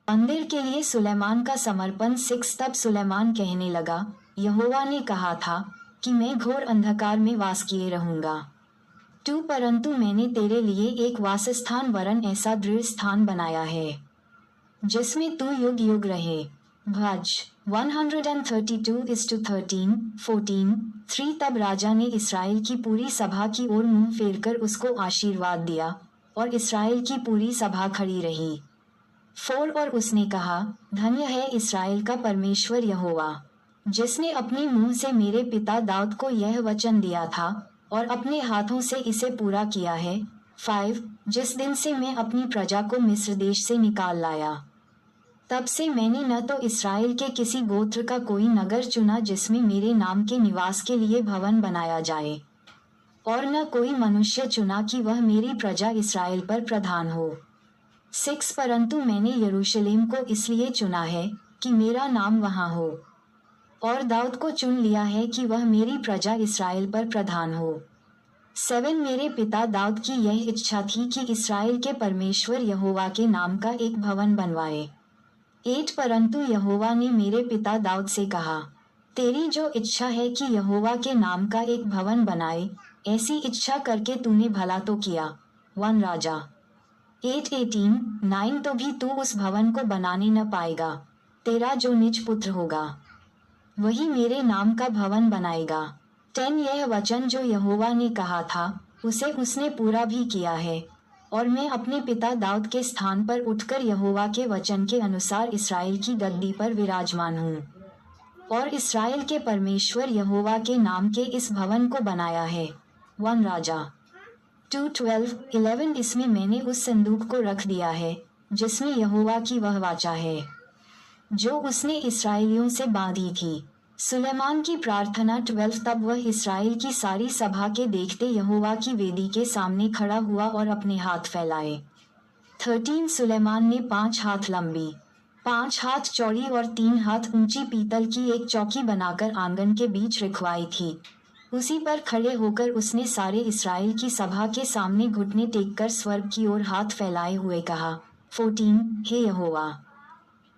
मंदिर के लिए सुलेमान का समर्पण। 6 तब सुलेमान कहने लगा, यहोवा ने कहा था कि मैं घोर अंधकार में वास किए रहूंगा। 2 परंतु मैंने तेरे लिए एक वासस्थान वरन ऐसा दृढ़ स्थान बनाया है जिसमें तू युग युग रहे। भज 132:13, 14, 3 तब राजा ने इस्राएल की पूरी सभा की ओर मुंह फेरकर उसको आशीर्वाद दिया और इस्राएल की पूरी सभा खड़ी रही। 4 और उसने कहा, धन्य है इस्राएल का परमेश्वर यहोवा, जिसने अपने मुंह से मेरे पिता दाऊद को यह वचन दिया था और अपने हाथों से इसे पूरा किया है। 5 जिस दिन से मैं अपनी प्रजा को मिस्र देश से निकाल लाया, तब से मैंने न तो इस्राएल के किसी गोत्र का कोई नगर चुना जिसमें मेरे नाम के निवास के लिए भवन बनाया जाए, और न कोई मनुष्य चुना कि वह मेरी प्रजा इस्राएल पर प्रधान हो। 6 परंतु मैंने यरूशलेम को इसलिए चुना है कि मेरा नाम वहां हो, और दाऊद को चुन लिया है कि वह मेरी प्रजा इस्राएल पर प्रधान हो। 7 मेरे पिता दाऊद की यह इच्छा थी कि इस्राएल के परमेश्वर यहोवा के नाम का एक भवन बनवाए। 8 परंतु यहोवा ने मेरे पिता दाऊद से कहा, तेरी जो इच्छा है कि यहोवा के नाम का एक भवन बनाए, ऐसी इच्छा करके तूने भला तो किया। 1 राजा 8:18, 9 तो भी तू उस भवन को बनाने न पाएगा। तेरा जो निज पुत्र होगा वही मेरे नाम का भवन बनाएगा। 10 यह वचन जो यहोवा ने कहा था उसे उसने पूरा भी किया है, और मैं अपने पिता दाऊद के स्थान पर उठकर यहोवा के वचन के अनुसार इस्राएल की गद्दी पर विराजमान हूँ, और इस्राएल के परमेश्वर यहोवा के नाम के इस भवन को बनाया है। 1 राजा 2:12-11 इसमें मैंने उस संदूक को रख दिया है जिसमें यहोवा की वह वाचा है जो उसने इस्राएलियों से बांधी थी। सुलेमान की प्रार्थना 12 तब वह इस्राएल की सारी सभा के देखते यहोवा की वेदी के सामने खड़ा हुआ और अपने हाथ फैलाए। 13 सुलेमान ने 5 हाथ लंबी, 5 हाथ चौड़ी और 3 हाथ ऊंची पीतल की एक चौकी बनाकर आंगन के बीच रखवाई थी। उसी पर खड़े होकर उसने सारे इस्राएल की सभा के सामने घुटने टेककर स्वर्ग की ओर हाथ फैलाए हुए कहा। 14 हे यहोवा,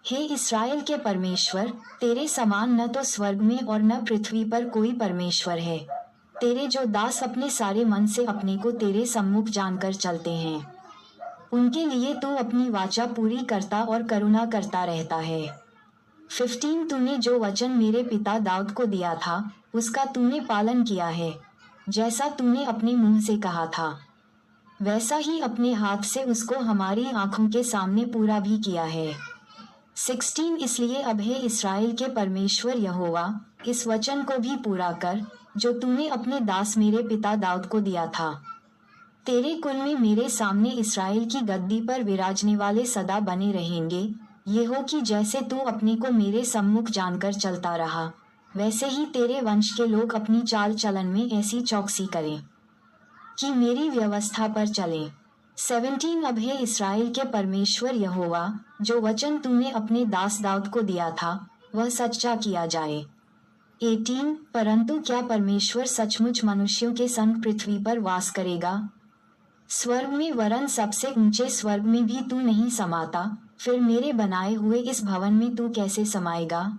हे इस्राएल के परमेश्वर, तेरे समान न तो स्वर्ग में और न पृथ्वी पर कोई परमेश्वर है। तेरे जो दास अपने सारे मन से अपने को तेरे सम्मुख जानकर चलते हैं, उनके लिए तू अपनी वाचा पूरी करता और करुणा करता रहता है। 15 तूने जो वचन मेरे पिता दाऊद को दिया था उसका तूने पालन किया है, जैसा तूने अपने मुंह से कहा था वैसा ही अपने हाथ से उसको हमारी आंखों के सामने पूरा भी किया है। 16 इसलिए अब हे इस्राएल के परमेश्वर यहोवा, इस वचन को भी पूरा कर जो तूने अपने दास मेरे पिता दाऊद को दिया था। तेरे कुल में मेरे सामने इस्राएल की गद्दी पर विराजने वाले सदा बने रहेंगे। ये हो कि जैसे तू अपने को मेरे सम्मुख जानकर चलता रहा, वैसे ही तेरे वंश के लोग अपनी चाल चलन में ऐसी चौकसी करें कि मेरी व्यवस्था पर चलें। 17 अब हे इस्राएल के परमेश्वर यहोवा, जो वचन तूने अपने दास दाऊद को दिया था वह सच्चा किया जाए। 18 परंतु क्या परमेश्वर सचमुच मनुष्यों के संग पृथ्वी पर वास करेगा? स्वर्ग में वरन सबसे ऊंचे स्वर्ग में भी तू नहीं समाता, फिर मेरे बनाए हुए इस भवन में तू कैसे समाएगा?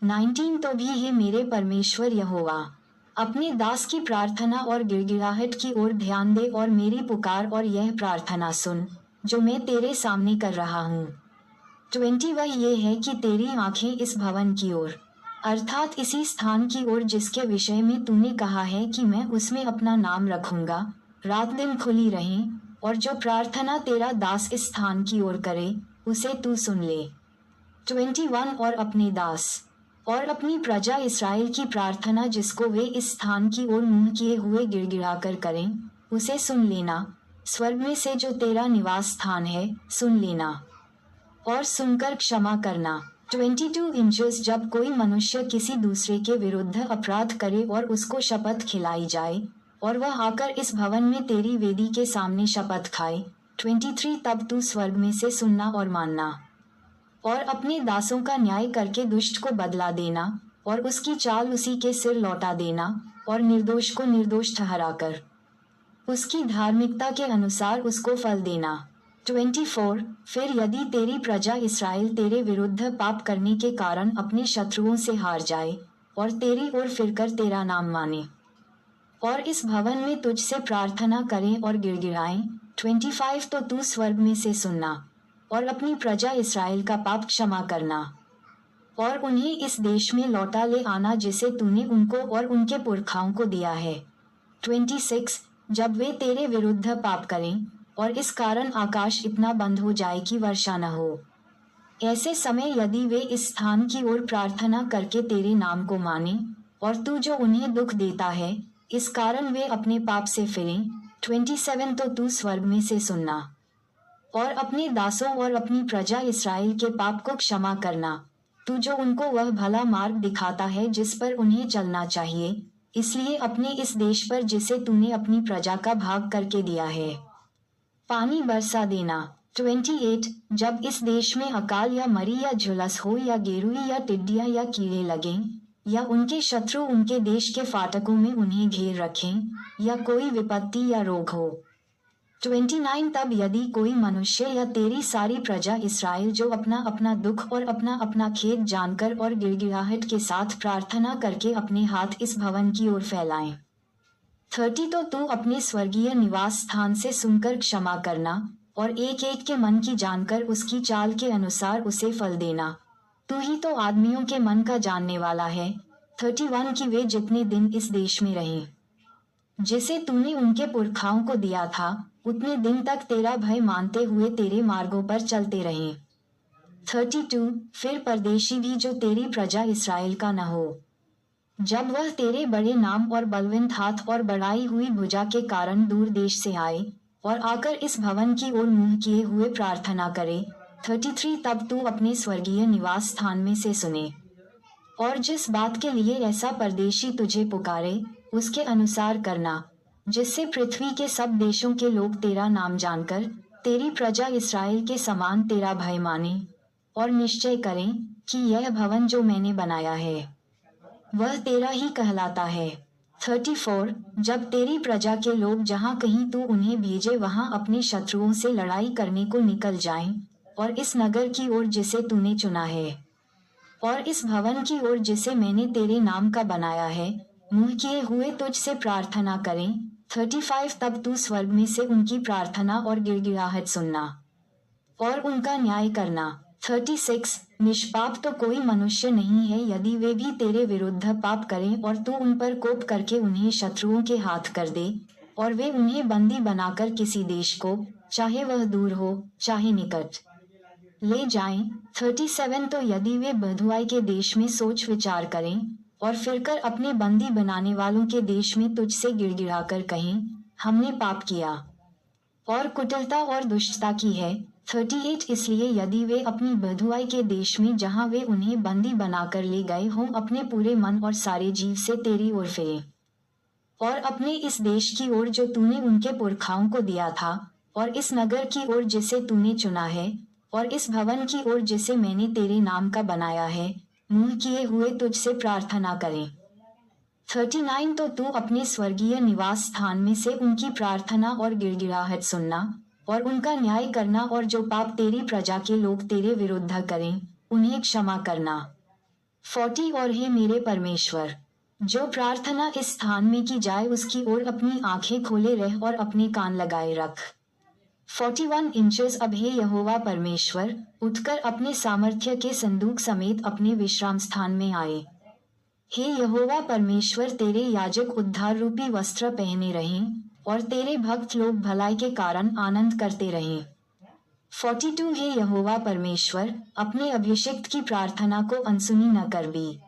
19 तो भी हे मेरे परमेश्वर यहोवा, अपने दास की प्रार्थना और गिड़गिड़ाहट की ओर ध्यान दे और मेरी पुकार और यह प्रार्थना सुन जो मैं तेरे सामने कर रहा हूँ। 20 वह ये है कि तेरी आंखें इस भवन की ओर, अर्थात इसी स्थान की ओर जिसके विषय में तूने कहा है कि मैं उसमें अपना नाम रखूंगा, रात दिन खुली रहें, और जो प्रार्थना तेरा दास इस स्थान की ओर करे उसे तू सुन ले। 21 और अपने दास और अपनी प्रजा इस्राएल की प्रार्थना जिसको वे इस स्थान की ओर मुंह किए हुए गिड़गिड़ाकर करें, उसे सुन लेना। स्वर्ग में से जो तेरा निवास स्थान है सुन लेना और सुनकर क्षमा करना। 22 इंचेस जब कोई मनुष्य किसी दूसरे के विरुद्ध अपराध करे और उसको शपथ खिलाई जाए और वह आकर इस भवन में तेरी वेदी के सामने शपथ खाए। 23 तब तू स्वर्ग में से सुनना और मानना और अपने दासों का न्याय करके दुष्ट को बदला देना और उसकी चाल उसी के सिर लौटा देना और निर्दोष को निर्दोष ठहराकर उसकी धार्मिकता के अनुसार उसको फल देना। 24 फिर यदि तेरी प्रजा इसराइल तेरे विरुद्ध पाप करने के कारण अपने शत्रुओं से हार जाए और तेरी ओर फिरकर तेरा नाम माने और इस भवन में तुझसे प्रार्थना करें और गिड़गिड़ाएं, 25 तो तू स्वर्ग में से सुनना और अपनी प्रजा इसराइल का पाप क्षमा करना और उन्हें इस देश में लौटा ले आना जिसे तूने उनको और उनके पुरखाओं को दिया है। 26 जब वे तेरे विरुद्ध पाप करें और इस कारण आकाश इतना बंद हो जाए कि वर्षा न हो, ऐसे समय यदि वे इस स्थान की ओर प्रार्थना करके तेरे नाम को माने और तू जो उन्हें दुख देता है इस कारण वे अपने पाप से फिरें, 27 तो तू स्वर्ग में से सुनना और अपने दासों और अपनी प्रजा इसराइल के पाप को क्षमा करना, तू जो उनको वह भला मार्ग दिखाता है जिस पर उन्हें चलना चाहिए, इसलिए अपने इस देश पर जिसे तूने अपनी प्रजा का भाग करके दिया है पानी बरसा देना। 28 जब इस देश में अकाल या मरी या झुलस हो या गेरुई या टिड्डियां या कीड़े लगें या उनके शत्रु उनके देश के फाटकों में उन्हें घेर रखें या कोई विपत्ति या रोग हो। 29 तब यदि कोई मनुष्य या तेरी सारी प्रजा इसराइल जो अपना अपना दुख और अपना अपना खेद जानकर और गिड़गिड़ाहट के साथ प्रार्थना करके अपने हाथ इस भवन की ओर फैलाएं। 30 तो तू अपने स्वर्गीय निवास स्थान से सुनकर क्षमा करना और एक एक के मन की जानकर उसकी चाल के अनुसार उसे फल देना, तू ही तो आदमियों के मन का जानने वाला है। 31 कि वे जितने दिन इस देश में रहें जिसे तूने उनके पुरखाओं को दिया था उतने दिन तक तेरा भय मानते हुए तेरे मार्गों पर चलते रहें। 32 फिर परदेशी भी जो तेरी प्रजा इसराइल का न हो, जब वह तेरे बड़े नाम और बलवंत हाथ और बढ़ाई हुई भुजा के कारण दूर देश से आए और आकर इस भवन की ओर मुंह किए हुए प्रार्थना करे, 33 तब तू अपने स्वर्गीय निवास स्थान में से सुने और जिस बात के लिए ऐसा परदेशी तुझे पुकारे उसके अनुसार करना, जिससे पृथ्वी के सब देशों के लोग तेरा नाम जानकर तेरी प्रजा इसराइल के समान तेरा भय माने और निश्चय करें कि यह भवन जो मैंने बनाया है वह तेरा ही कहलाता है। 34 जब तेरी प्रजा के लोग जहाँ कहीं तू उन्हें भेजे वहाँ अपने शत्रुओं से लड़ाई करने को निकल जाएं और इस नगर की ओर जिसे तूने चुना है और इस भवन की ओर जिसे मैंने तेरे नाम का बनाया है मुंह किए हुए तुझसे प्रार्थना करें, 35 तब तू स्वर्ग में से उनकी प्रार्थना और गिड़गिड़ाहट सुनना और उनका न्याय करना। 36 निष्पाप तो कोई मनुष्य नहीं है यदि वे भी तेरे विरुद्ध पाप करें और तू उन पर कोप करके उन्हें शत्रुओं के हाथ कर दे और वे उन्हें बंदी बनाकर किसी देश को, चाहे वह दूर हो चाहे निकट, ले जाएं। 37 तो यदि वे बंधुआई के देश में सोच विचार करें और फिरकर अपने बंदी बनाने वालों के देश में तुझसे गिड़गिड़ाकर कहें, हमने पाप किया और कुटिलता और दुष्टता की है। 38 इसलिए यदि वे अपनी बंधुआई के देश में जहां वे उन्हें बंदी बनाकर ले गए हों अपने पूरे मन और सारे जीव से तेरी ओर फिरें और अपने इस देश की ओर जो तूने उनके पुरखाओं को दिया था और इस नगर की ओर जिसे तूने चुना है और इस भवन की ओर जिसे मैंने तेरे नाम का बनाया है मुंह किए हुए तुझसे प्रार्थना करें। 39 तो तू अपने स्वर्गीय निवास स्थान में से उनकी प्रार्थना और गिड़गिड़ाहट सुनना और उनका न्याय करना और जो पाप तेरी प्रजा के लोग तेरे विरुद्ध करें उन्हें क्षमा करना। 40 और हे मेरे परमेश्वर, जो प्रार्थना इस स्थान में की जाए उसकी ओर अपनी आंखें खोले रह और अपने कान लगाए रख। 41 इंचेस अब हे यहोवा परमेश्वर, उठकर अपने सामर्थ्य के संदूक समेत अपने विश्राम स्थान में आए। हे यहोवा परमेश्वर, तेरे याजक उद्धार रूपी वस्त्र पहने रहें और तेरे भक्त लोग भलाई के कारण आनंद करते रहें। 42 हे यहोवा परमेश्वर, अपने अभिषिक्त की प्रार्थना को अनसुनी न कर भी।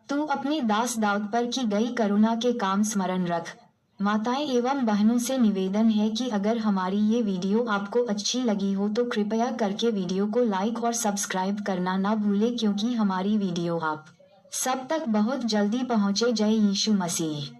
तू अपने दास दाऊद पर की गई करुणा के काम स्मरण रख। माताएं एवं बहनों से निवेदन है कि अगर हमारी ये वीडियो आपको अच्छी लगी हो तो कृपया करके वीडियो को लाइक और सब्सक्राइब करना ना भूलें क्योंकि हमारी वीडियो आप सब तक बहुत जल्दी पहुंचे। जय यीशु मसीह।